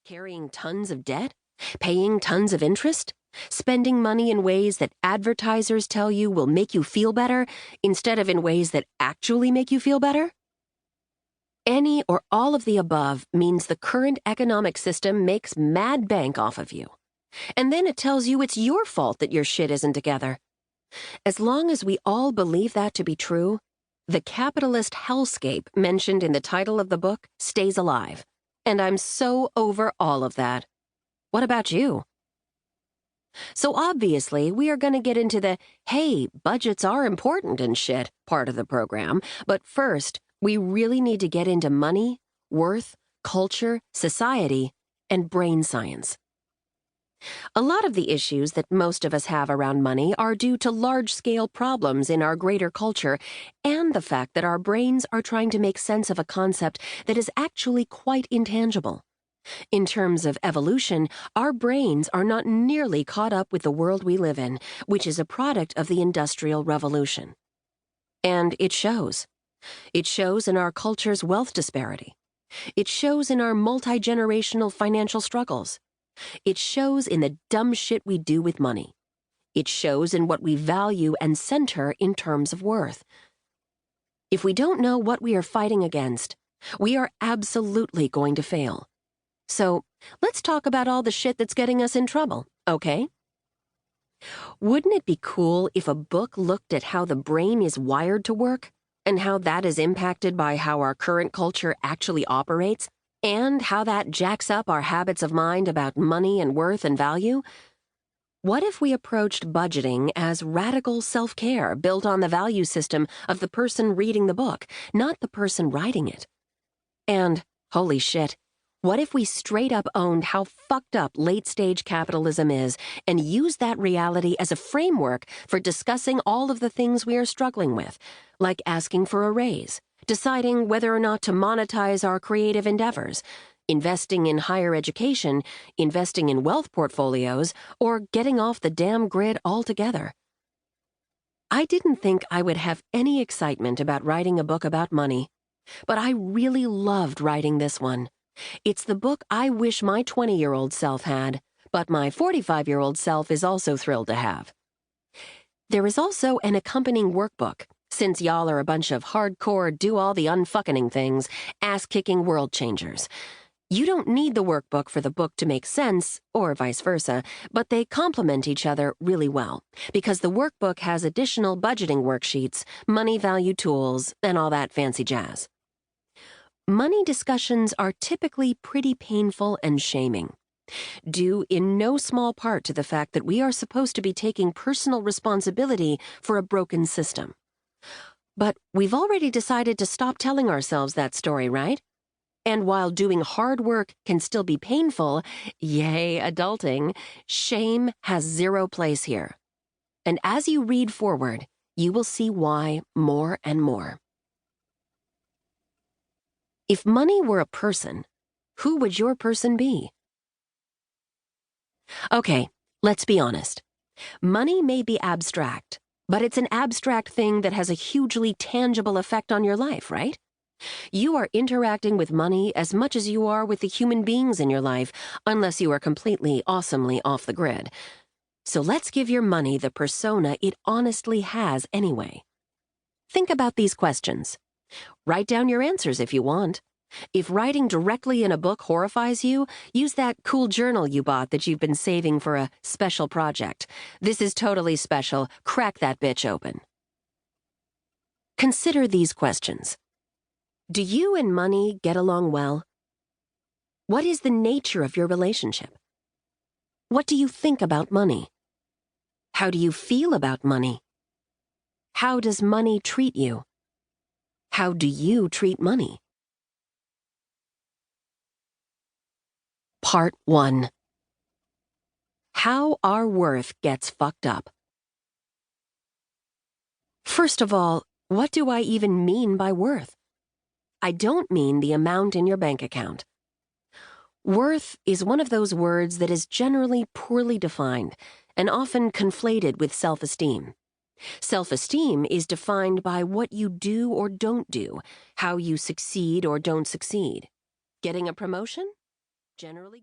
Carrying tons of debt? Paying tons of interest? Spending money in ways that advertisers tell you will make you feel better instead of in ways that actually make you feel better? Any or all of the above means the current economic system makes mad bank off of you. And then it tells you it's your fault that your shit isn't together. As long as we all believe that to be true, the capitalist hellscape mentioned in the title of the book stays alive. And I'm so over all of that. What about you? So obviously, we are going to get into the, hey, budgets are important and shit part of the program. But first, we really need to get into money, worth, culture, society, and brain science. A lot of the issues that most of us have around money are due to large-scale problems in our greater culture and the fact that our brains are trying to make sense of a concept that is actually quite intangible. In terms of evolution, our brains are not nearly caught up with the world we live in, which is a product of the Industrial Revolution. And it shows. It shows in our culture's wealth disparity. It shows in our multi-generational financial struggles. It shows in the dumb shit we do with money. It shows in what we value and center in terms of worth. If we don't know what we are fighting against, we are absolutely going to fail. So, let's talk about all the shit that's getting us in trouble, okay? Wouldn't it be cool if a book looked at how the brain is wired to work, and how that is impacted by how our current culture actually operates, and how that jacks up our habits of mind about money and worth and value? What if we approached budgeting as radical self-care built on the value system of the person reading the book, not the person writing it? And, holy shit, what if we straight up owned how fucked up late-stage capitalism is and used that reality as a framework for discussing all of the things we are struggling with, like asking for a raise, deciding whether or not to monetize our creative endeavors, investing in higher education, investing in wealth portfolios, or getting off the damn grid altogether? I didn't think I would have any excitement about writing a book about money, but I really loved writing this one. It's the book I wish my 20-year-old self had, but my 45-year-old self is also thrilled to have. There is also an accompanying workbook, since y'all are a bunch of hardcore do-all-the-unfucking things, ass-kicking world changers. You don't need the workbook for the book to make sense, or vice versa, but they complement each other really well, because the workbook has additional budgeting worksheets, money value tools, and all that fancy jazz. Money discussions are typically pretty painful and shaming, due in no small part to the fact that we are supposed to be taking personal responsibility for a broken system. But we've already decided to stop telling ourselves that story, right? And while doing hard work can still be painful, yay, adulting, shame has zero place here. And as you read forward, you will see why more and more. If money were a person, who would your person be? Okay, let's be honest. Money may be abstract, but it's an abstract thing that has a hugely tangible effect on your life, right? You are interacting with money as much as you are with the human beings in your life, unless you are completely, awesomely off the grid. So let's give your money the persona it honestly has anyway. Think about these questions. Write down your answers if you want. If writing directly in a book horrifies you, use that cool journal you bought that you've been saving for a special project. This is totally special. Crack that bitch open. Consider these questions. Do you and money get along well? What is the nature of your relationship? What do you think about money? How do you feel about money? How does money treat you? How do you treat money? Part 1. How our worth gets fucked up. First of all, what do I even mean by worth? I don't mean the amount in your bank account. Worth is one of those words that is generally poorly defined and often conflated with self-esteem. Self-esteem is defined by what you do or don't do, how you succeed or don't succeed. Getting a promotion? Generally good.